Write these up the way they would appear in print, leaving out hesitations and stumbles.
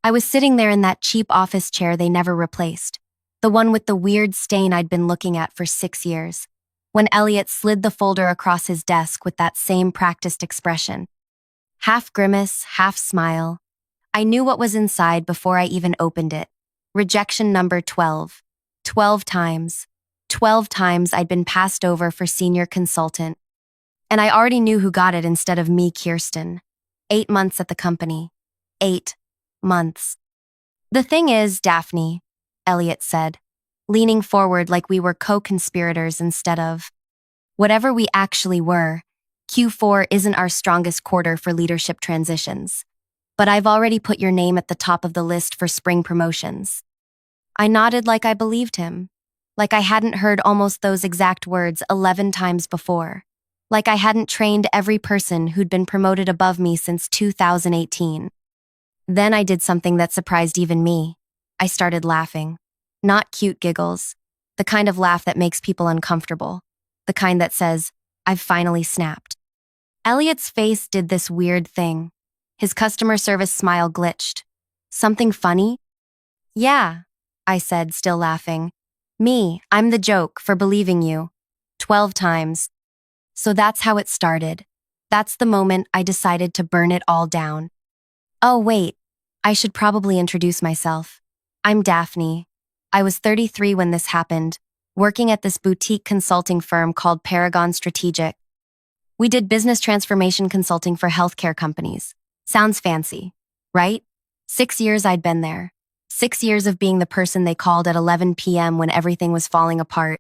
I was sitting there in that cheap office chair they never replaced, the one with the weird stain I'd been looking at for 6 years, when Elliot slid the folder across his desk with that same practiced expression. Half grimace, half smile. I knew what was inside before I even opened it. Rejection number 12. 12 times. 12 times I'd been passed over for senior consultant. And I already knew who got it instead of me, Kirsten. 8 months at the company. 8 months. The thing is, Daphne, Elliot said, leaning forward like we were co-conspirators instead of whatever we actually were. Q4 isn't our strongest quarter for leadership transitions, but I've already put your name at the top of the list for spring promotions. I nodded like I believed him, like I hadn't heard almost those exact words 11 times before, like I hadn't trained every person who'd been promoted above me since 2018. Then I did something that surprised even me. I started laughing. Not cute giggles, the kind of laugh that makes people uncomfortable, the kind that says, I've finally snapped. Elliot's face did this weird thing. His customer service smile glitched. Something funny? Yeah, I said, still laughing. Me, I'm the joke for believing you. 12 times. So that's how it started. That's the moment I decided to burn it all down. Oh, wait, I should probably introduce myself. I'm Daphne. I was 33 when this happened, working at this boutique consulting firm called Paragon Strategic. We did business transformation consulting for healthcare companies. Sounds fancy, right? 6 years I'd been there. 6 years of being the person they called at 11 p.m. when everything was falling apart.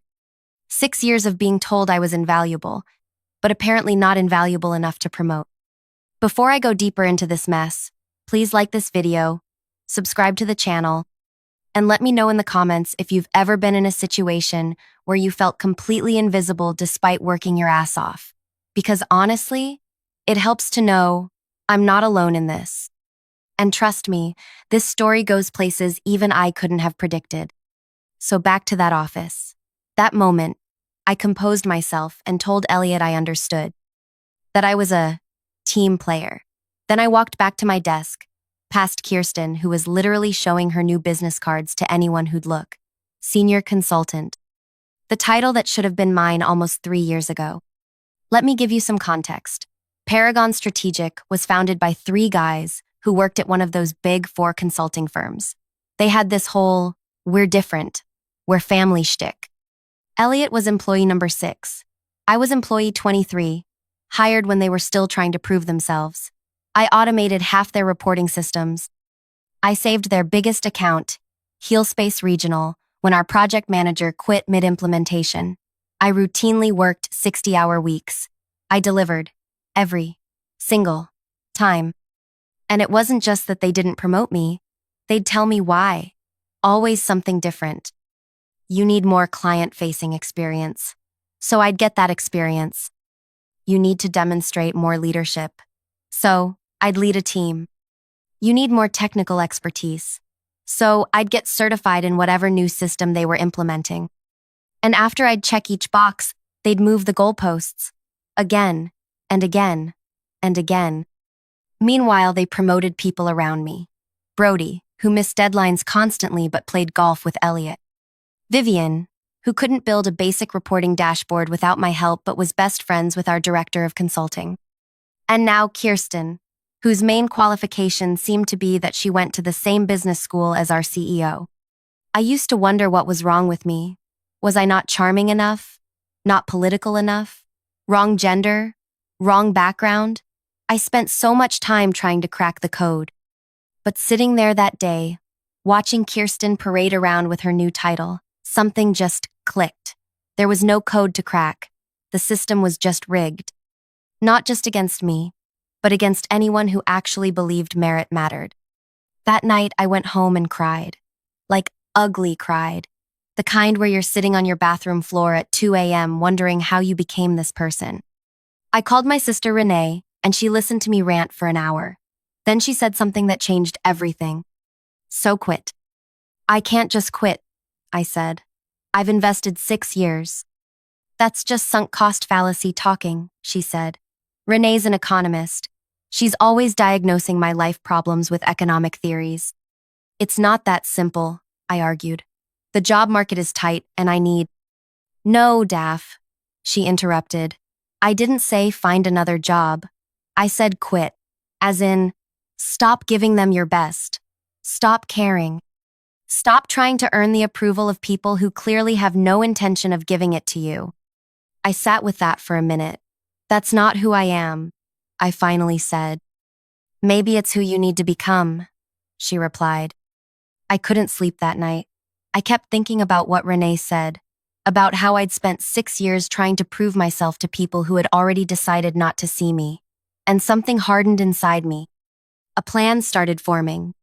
6 years of being told I was invaluable, but apparently not invaluable enough to promote. Before I go deeper into this mess, please like this video, subscribe to the channel, and let me know in the comments if you've ever been in a situation where you felt completely invisible despite working your ass off. Because honestly, it helps to know I'm not alone in this. And trust me, this story goes places even I couldn't have predicted. So back to that office. That moment, I composed myself and told Elliot I understood. That I was a team player. Then I walked back to my desk, past Kirsten, who was literally showing her new business cards to anyone who'd look. Senior consultant. The title that should have been mine almost 3 years ago. Let me give you some context. Paragon Strategic was founded by 3 guys who worked at one of those big 4 consulting firms. They had this whole, we're different, we're family shtick. Elliot was employee number 6. I was employee 23, hired when they were still trying to prove themselves. I automated half their reporting systems. I saved their biggest account, Healspace Regional, when our project manager quit mid-implementation. I routinely worked 60-hour weeks. I delivered. Every single time. And it wasn't just that they didn't promote me. They'd tell me why. Always something different. You need more client-facing experience. So I'd get that experience. You need to demonstrate more leadership. So I'd lead a team. You need more technical expertise. So I'd get certified in whatever new system they were implementing. And after I'd check each box, they'd move the goalposts. Again, and again, and again. Meanwhile, they promoted people around me. Brody, who missed deadlines constantly but played golf with Elliot. Vivian, who couldn't build a basic reporting dashboard without my help but was best friends with our director of consulting. And now Kirsten, whose main qualification seemed to be that she went to the same business school as our CEO. I used to wonder what was wrong with me. Was I not charming enough? Not political enough? Wrong gender? Wrong background? I spent so much time trying to crack the code. But sitting there that day, watching Kirsten parade around with her new title, something just clicked. There was no code to crack. The system was just rigged. Not just against me, but against anyone who actually believed merit mattered. That night, I went home and cried. Like, ugly cried. The kind where you're sitting on your bathroom floor at 2 a.m. wondering how you became this person. I called my sister Renee, and she listened to me rant for an hour. Then she said something that changed everything. So quit. I can't just quit, I said. I've invested 6 years. That's just sunk cost fallacy talking, she said. Renee's an economist. She's always diagnosing my life problems with economic theories. It's not that simple, I argued. The job market is tight and I need— No, Daph, she interrupted. I didn't say find another job. I said quit. As in, stop giving them your best. Stop caring. Stop trying to earn the approval of people who clearly have no intention of giving it to you. I sat with that for a minute. That's not who I am, I finally said. Maybe it's who you need to become, she replied. I couldn't sleep that night. I kept thinking about what Renee said, about how I'd spent 6 years trying to prove myself to people who had already decided not to see me. And something hardened inside me. A plan started forming.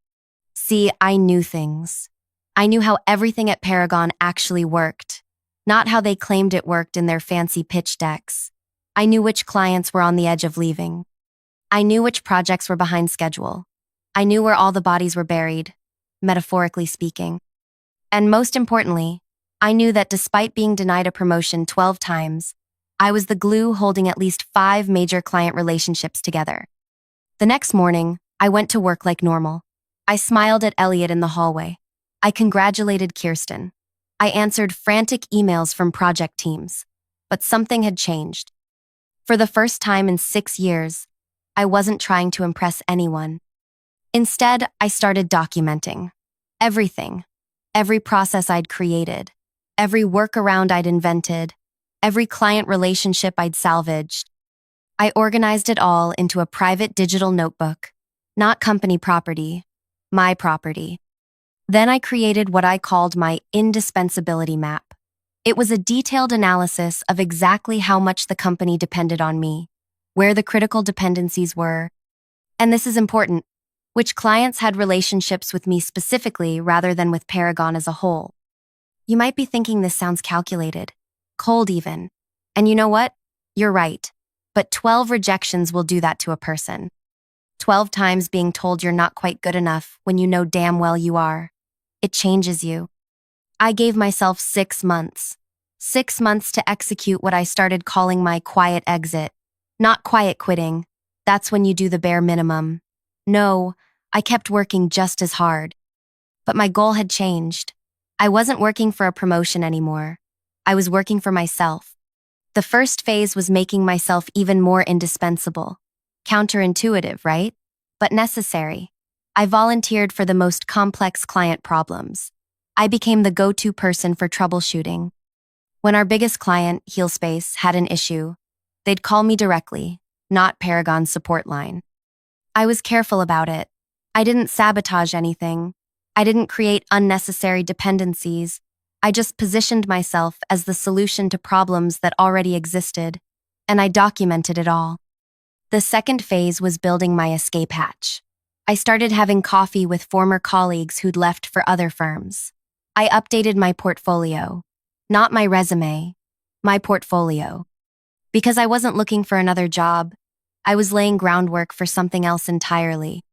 See, I knew things. I knew how everything at Paragon actually worked, not how they claimed it worked in their fancy pitch decks. I knew which clients were on the edge of leaving. I knew which projects were behind schedule. I knew where all the bodies were buried, metaphorically speaking. And most importantly, I knew that despite being denied a promotion 12 times, I was the glue holding at least 5 major client relationships together. The next morning, I went to work like normal. I smiled at Elliot in the hallway. I congratulated Kirsten. I answered frantic emails from project teams. But something had changed. For the first time in 6 years, I wasn't trying to impress anyone. Instead, I started documenting. Everything. Every process I'd created. Every workaround I'd invented. Every client relationship I'd salvaged. I organized it all into a private digital notebook. Not company property. My property. Then I created what I called my indispensability map. It was a detailed analysis of exactly how much the company depended on me, where the critical dependencies were, and this is important, which clients had relationships with me specifically rather than with Paragon as a whole. You might be thinking this sounds calculated, cold even. And you know what? You're right. But 12 rejections will do that to a person. 12 times being told you're not quite good enough when you know damn well you are. It changes you. I gave myself 6 months. 6 months to execute what I started calling my quiet exit. Not quiet quitting. That's when you do the bare minimum. No, I kept working just as hard. But my goal had changed. I wasn't working for a promotion anymore. I was working for myself. The first phase was making myself even more indispensable. Counterintuitive, right? But necessary. I volunteered for the most complex client problems. I became the go-to person for troubleshooting. When our biggest client, HealSpace, had an issue, they'd call me directly, not Paragon's support line. I was careful about it. I didn't sabotage anything. I didn't create unnecessary dependencies. I just positioned myself as the solution to problems that already existed, and I documented it all. The second phase was building my escape hatch. I started having coffee with former colleagues who'd left for other firms. I updated my portfolio. Not my resume, my portfolio. Because I wasn't looking for another job, I was laying groundwork for something else entirely.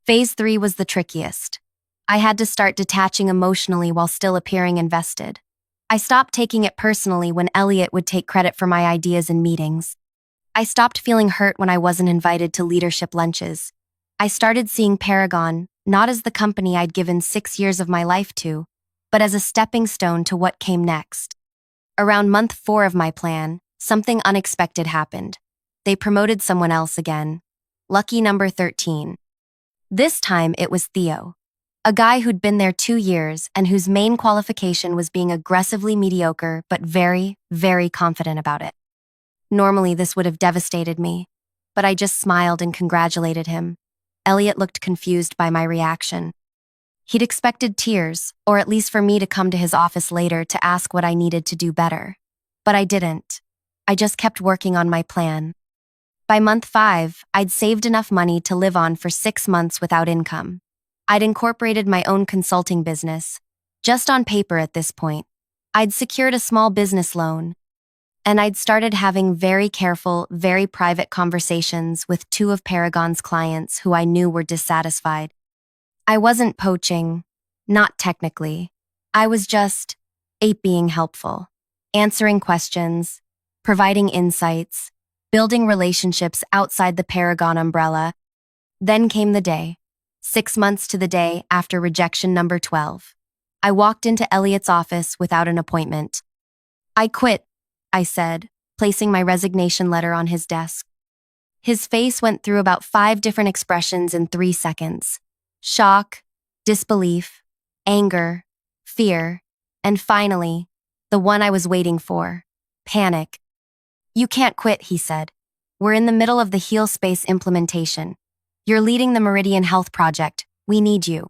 Phase 3 was the trickiest. I had to start detaching emotionally while still appearing invested. I stopped taking it personally when Elliot would take credit for my ideas in meetings. I stopped feeling hurt when I wasn't invited to leadership lunches. I started seeing Paragon not as the company I'd given 6 years of my life to, but as a stepping stone to what came next. Around month 4 of my plan, something unexpected happened. They promoted someone else again. Lucky number 13. This time it was Theo. A guy who'd been there 2 years and whose main qualification was being aggressively mediocre but very, very confident about it. Normally this would have devastated me, but I just smiled and congratulated him. Elliot looked confused by my reaction. He'd expected tears, or at least for me to come to his office later to ask what I needed to do better. But I didn't. I just kept working on my plan. By month 5, I'd saved enough money to live on for 6 months without income. I'd incorporated my own consulting business, just on paper at this point. I'd secured a small business loan, and I'd started having very careful, very private conversations with 2 of Paragon's clients who I knew were dissatisfied. I wasn't poaching, not technically. I was just being helpful, answering questions, providing insights, building relationships outside the Paragon umbrella. Then came the day. 6 months to the day after rejection number 12. I walked into Elliot's office without an appointment. "I quit," I said, placing my resignation letter on his desk. His face went through about 5 different expressions in 3 seconds. Shock, disbelief, anger, fear, and finally, the one I was waiting for, panic. "You can't quit," he said. "We're in the middle of the Heal Space implementation. You're leading the Meridian Health Project. We need you."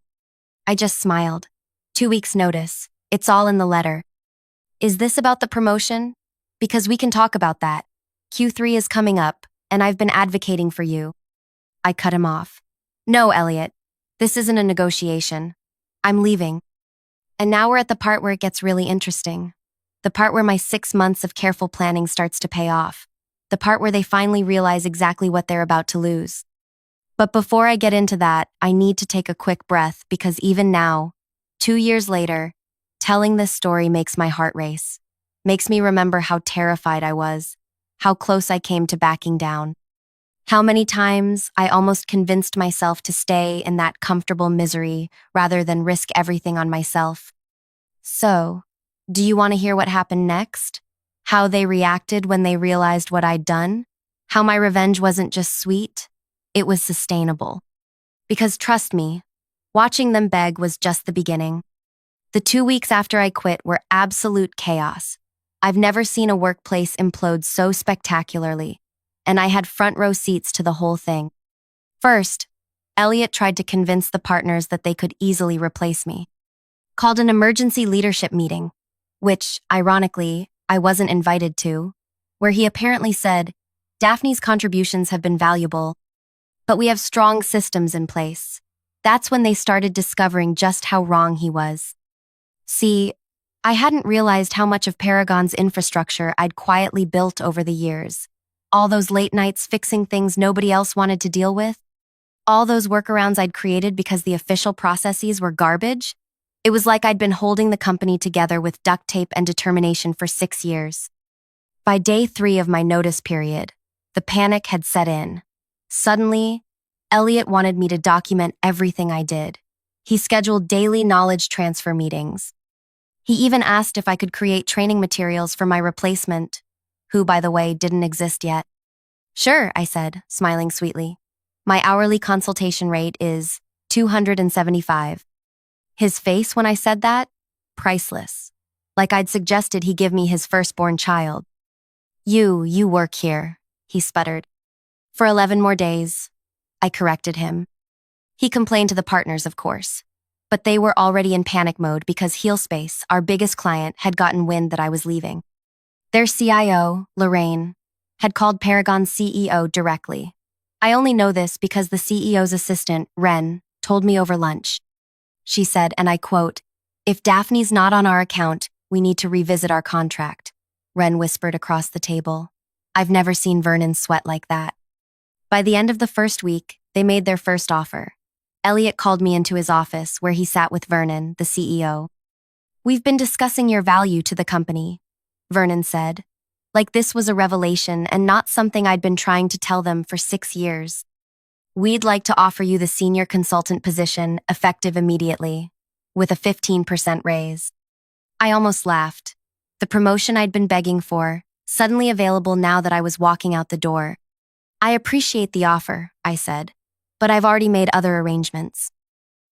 I just smiled. 2 weeks notice. It's all in the letter. "Is this about the promotion? Because we can talk about that. Q3 is coming up, and I've been advocating for you." I cut him off. "No, Elliot. This isn't a negotiation. I'm leaving." And now we're at the part where it gets really interesting. The part where my 6 months of careful planning starts to pay off. The part where they finally realize exactly what they're about to lose. But before I get into that, I need to take a quick breath because even now, 2 years later, telling this story makes my heart race. Makes me remember how terrified I was, how close I came to backing down. How many times I almost convinced myself to stay in that comfortable misery rather than risk everything on myself. So, do you want to hear what happened next? How they reacted when they realized what I'd done? How my revenge wasn't just sweet, it was sustainable. Because trust me, watching them beg was just the beginning. The 2 weeks after I quit were absolute chaos. I've never seen a workplace implode so spectacularly, and I had front row seats to the whole thing. First, Elliot tried to convince the partners that they could easily replace me. Called an emergency leadership meeting, which, ironically, I wasn't invited to, where he apparently said, "Daphne's contributions have been valuable, but we have strong systems in place." That's when they started discovering just how wrong he was. See, I hadn't realized how much of Paragon's infrastructure I'd quietly built over the years. All those late nights fixing things nobody else wanted to deal with. All those workarounds I'd created because the official processes were garbage. It was like I'd been holding the company together with duct tape and determination for 6 years. By day 3 of my notice period, the panic had set in. Suddenly, Elliot wanted me to document everything I did. He scheduled daily knowledge transfer meetings. He even asked if I could create training materials for my replacement, who, by the way, didn't exist yet. "Sure," I said, smiling sweetly. "My hourly consultation rate is $275. His face when I said that? Priceless. Like I'd suggested he give me his firstborn child. You work here," he sputtered. "For 11 more days," I corrected him. He complained to the partners, of course. But they were already in panic mode because HealSpace, our biggest client, had gotten wind that I was leaving. Their CIO, Lorraine, had called Paragon's CEO directly. I only know this because the CEO's assistant, Ren, told me over lunch. She said, and I quote, "If Daphne's not on our account, we need to revisit our contract," Ren whispered across the table. I've never seen Vernon sweat like that. By the end of the first week, they made their first offer. Elliot called me into his office where he sat with Vernon, the CEO. "We've been discussing your value to the company," Vernon said. Like this was a revelation and not something I'd been trying to tell them for 6 years. "We'd like to offer you the senior consultant position, effective immediately, with a 15% raise." I almost laughed. The promotion I'd been begging for, suddenly available now that I was walking out the door. "I appreciate the offer," I said, "but I've already made other arrangements."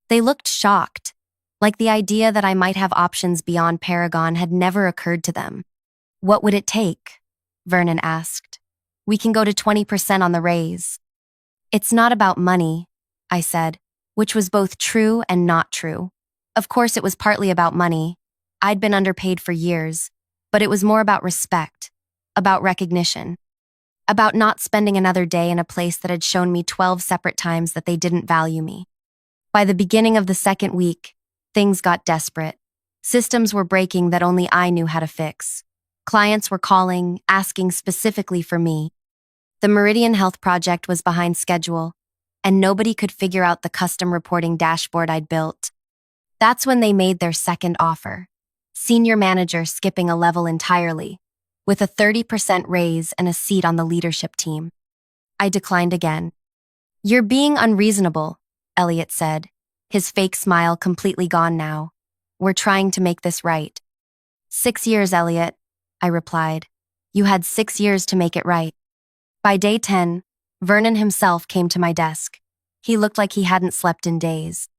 They looked shocked, like the idea that I might have options beyond Paragon had never occurred to them. "What would it take?" Vernon asked. "We can go to 20% on the raise." "It's not about money," I said, which was both true and not true. Of course, it was partly about money. I'd been underpaid for years, but it was more about respect, about recognition, about not spending another day in a place that had shown me 12 separate times that they didn't value me. By the beginning of the second week, things got desperate. Systems were breaking that only I knew how to fix. Clients were calling, asking specifically for me. The Meridian Health Project was behind schedule, and nobody could figure out the custom reporting dashboard I'd built. That's when they made their second offer. Senior manager skipping a level entirely, with a 30% raise and a seat on the leadership team. I declined again. "You're being unreasonable," Elliot said, his fake smile completely gone now. We're trying to make this right. 6 years, Elliot, I replied. You had 6 years to make it right. By day 10, Vernon himself came to my desk. He looked like he hadn't slept in days.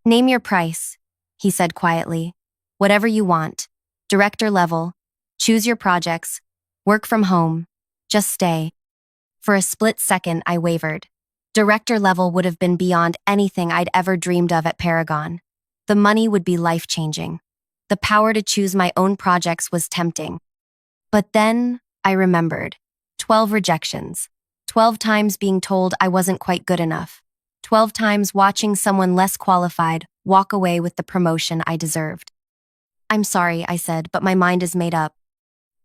Name your price, he said quietly. Whatever you want. Director level. Choose your projects. Work from home. Just stay. For a split second, I wavered. Director level would have been beyond anything I'd ever dreamed of at Paragon. The money would be life-changing. The power to choose my own projects was tempting. But then, I remembered. 12 rejections. 12 times being told I wasn't quite good enough. 12 times watching someone less qualified walk away with the promotion I deserved. I'm sorry, I said, but my mind is made up.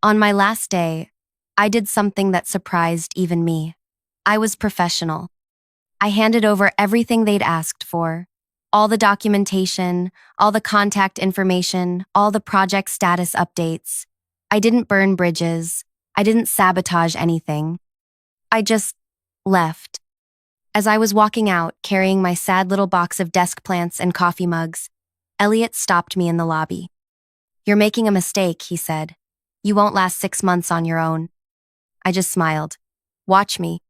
On my last day, I did something that surprised even me. I was professional. I handed over everything they'd asked for. All the documentation, all the contact information, all the project status updates. I didn't burn bridges. I didn't sabotage anything. I just left. As I was walking out, carrying my sad little box of desk plants and coffee mugs, Elliot stopped me in the lobby. You're making a mistake, he said. You won't last 6 months on your own. I just smiled. Watch me.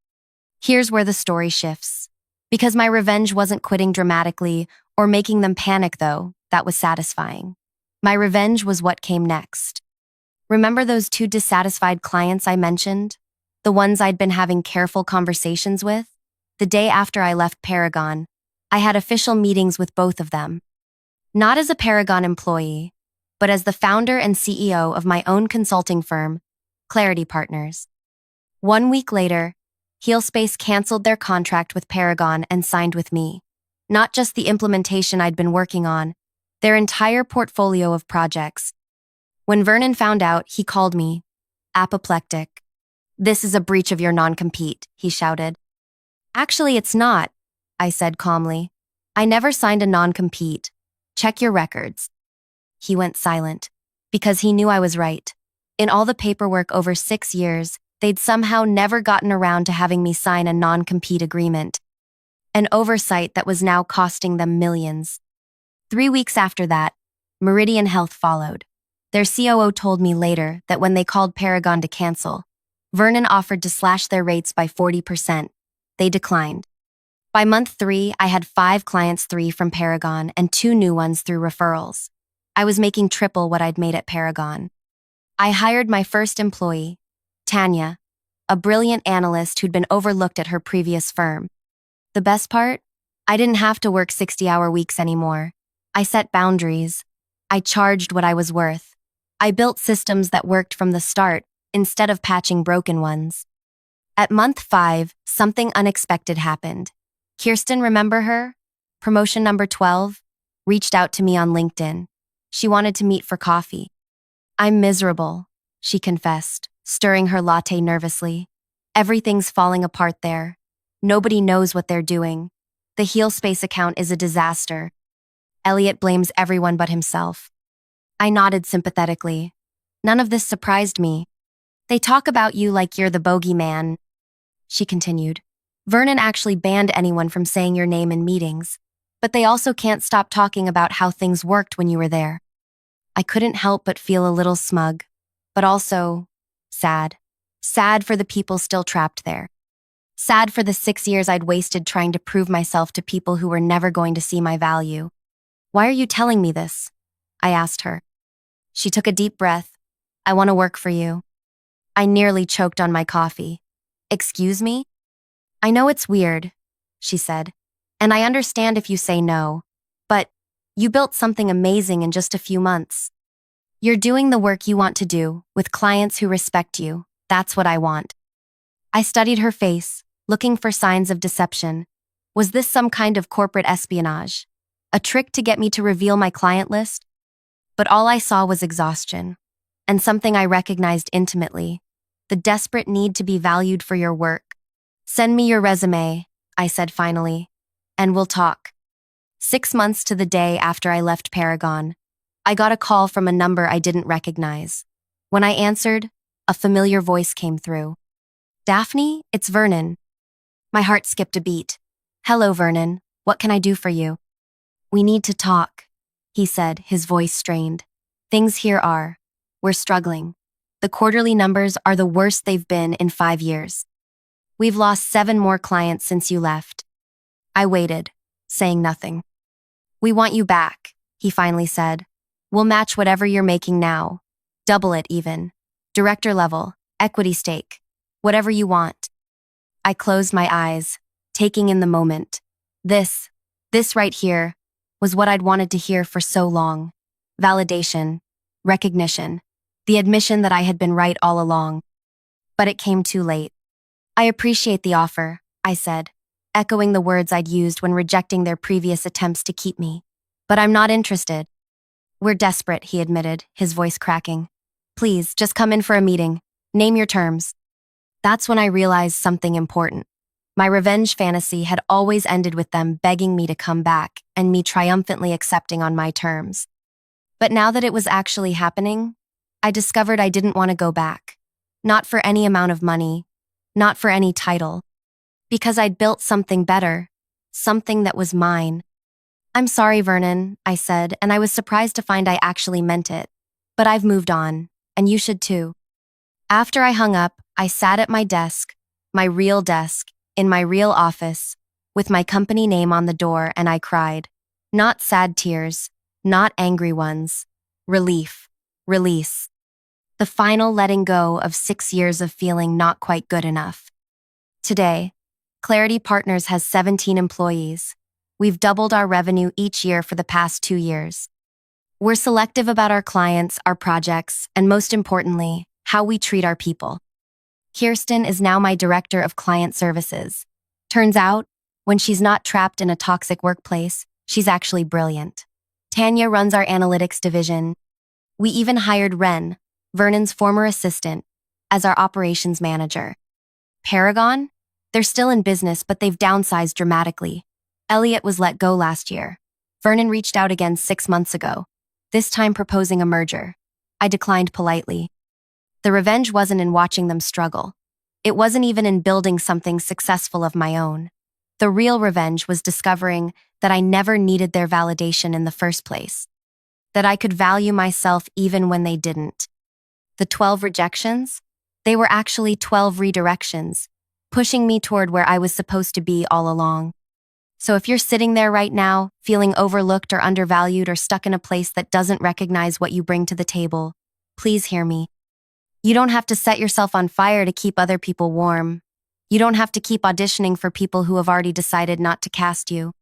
Here's where the story shifts. Because my revenge wasn't quitting dramatically or making them panic, though, that was satisfying. My revenge was what came next. Remember those 2 dissatisfied clients I mentioned? The ones I'd been having careful conversations with? The day after I left Paragon, I had official meetings with both of them. Not as a Paragon employee, but as the founder and CEO of my own consulting firm, Clarity Partners. 1 week later, HealSpace canceled their contract with Paragon and signed with me. Not just the implementation I'd been working on, their entire portfolio of projects. When Vernon found out, he called me apoplectic. This is a breach of your non-compete, he shouted. Actually, it's not, I said calmly. I never signed a non-compete. Check your records. He went silent, because he knew I was right. In all the paperwork over 6 years, they'd somehow never gotten around to having me sign a non-compete agreement. An oversight that was now costing them millions. 3 weeks after that, Meridian Health followed. Their COO told me later that when they called Paragon to cancel, Vernon offered to slash their rates by 40%. They declined. By month 3, I had 5 clients, 3 from Paragon and 2 new ones through referrals. I was making triple what I'd made at Paragon. I hired my first employee, Tanya, a brilliant analyst who'd been overlooked at her previous firm. The best part? I didn't have to work 60-hour weeks anymore. I set boundaries. I charged what I was worth. I built systems that worked from the start instead of patching broken ones. At month 5, something unexpected happened. Kirsten, remember her? Promotion number 12? Reached out to me on LinkedIn. She wanted to meet for coffee. I'm miserable, she confessed, stirring her latte nervously. Everything's falling apart there. Nobody knows what they're doing. The HealSpace account is a disaster. Elliot blames everyone but himself. I nodded sympathetically. None of this surprised me. They talk about you like you're the bogeyman, she continued. Vernon actually banned anyone from saying your name in meetings, but they also can't stop talking about how things worked when you were there. I couldn't help but feel a little smug, but also sad. Sad for the people still trapped there. Sad for the 6 years I'd wasted trying to prove myself to people who were never going to see my value. Why are you telling me this? I asked her. She took a deep breath. I want to work for you. I nearly choked on my coffee. Excuse me? I know it's weird, she said, and I understand if you say no, but you built something amazing in just a few months. You're doing the work you want to do, with clients who respect you. That's what I want. I studied her face, looking for signs of deception. Was this some kind of corporate espionage? A trick to get me to reveal my client list? But all I saw was exhaustion, and something I recognized intimately, the desperate need to be valued for your work. Send me your resume, I said finally, and we'll talk. 6 months to the day after I left Paragon, I got a call from a number I didn't recognize. When I answered, a familiar voice came through. Daphne, it's Vernon. My heart skipped a beat. Hello, Vernon. What can I do for you? We need to talk, he said, his voice strained. Things here are. We're struggling. The quarterly numbers are the worst they've been in 5 years. We've lost 7 more clients since you left. I waited, saying nothing. We want you back, he finally said. We'll match whatever you're making now. Double it even. Director level, equity stake, whatever you want. I closed my eyes, taking in the moment. This right here, was what I'd wanted to hear for so long. Validation, recognition, the admission that I had been right all along. But it came too late. I appreciate the offer, I said, echoing the words I'd used when rejecting their previous attempts to keep me. But I'm not interested. We're desperate, he admitted, his voice cracking. Please, just come in for a meeting. Name your terms. That's when I realized something important. My revenge fantasy had always ended with them begging me to come back and me triumphantly accepting on my terms. But now that it was actually happening, I discovered I didn't want to go back. Not for any amount of money, not for any title. Because I'd built something better, something that was mine. I'm sorry, Vernon, I said, and I was surprised to find I actually meant it. But I've moved on, and you should too. After I hung up, I sat at my desk, my real desk, in my real office, with my company name on the door, and I cried. Not sad tears, not angry ones. Relief, release. The final letting go of 6 years of feeling not quite good enough. Today, Clarity Partners has 17 employees. We've doubled our revenue each year for the past 2 years. We're selective about our clients, our projects, and most importantly, how we treat our people. Kirsten is now my director of client services. Turns out, when she's not trapped in a toxic workplace, she's actually brilliant. Tanya runs our analytics division. We even hired Ren, Vernon's former assistant, as our operations manager. Paragon? They're still in business, but they've downsized dramatically. Elliot was let go last year. Vernon reached out again 6 months ago, this time proposing a merger. I declined politely. The revenge wasn't in watching them struggle. It wasn't even in building something successful of my own. The real revenge was discovering that I never needed their validation in the first place. That I could value myself even when they didn't. The 12 rejections? They were actually 12 redirections, pushing me toward where I was supposed to be all along. So if you're sitting there right now, feeling overlooked or undervalued or stuck in a place that doesn't recognize what you bring to the table, please hear me. You don't have to set yourself on fire to keep other people warm. You don't have to keep auditioning for people who have already decided not to cast you.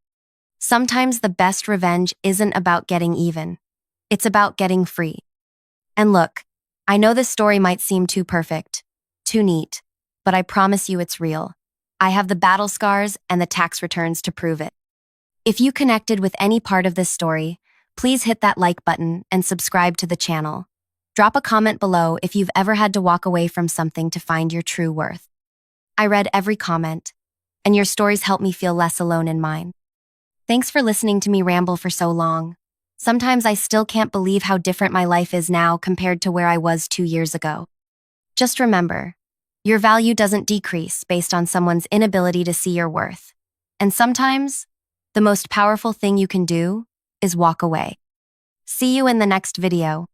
Sometimes the best revenge isn't about getting even. It's about getting free. And look, I know this story might seem too perfect, too neat, but I promise you it's real. I have the battle scars and the tax returns to prove it. If you connected with any part of this story, please hit that like button and subscribe to the channel. Drop a comment below if you've ever had to walk away from something to find your true worth. I read every comment, and your stories help me feel less alone in mine. Thanks for listening to me ramble for so long. Sometimes I still can't believe how different my life is now compared to where I was 2 years ago. Just remember, your value doesn't decrease based on someone's inability to see your worth. And sometimes, the most powerful thing you can do is walk away. See you in the next video.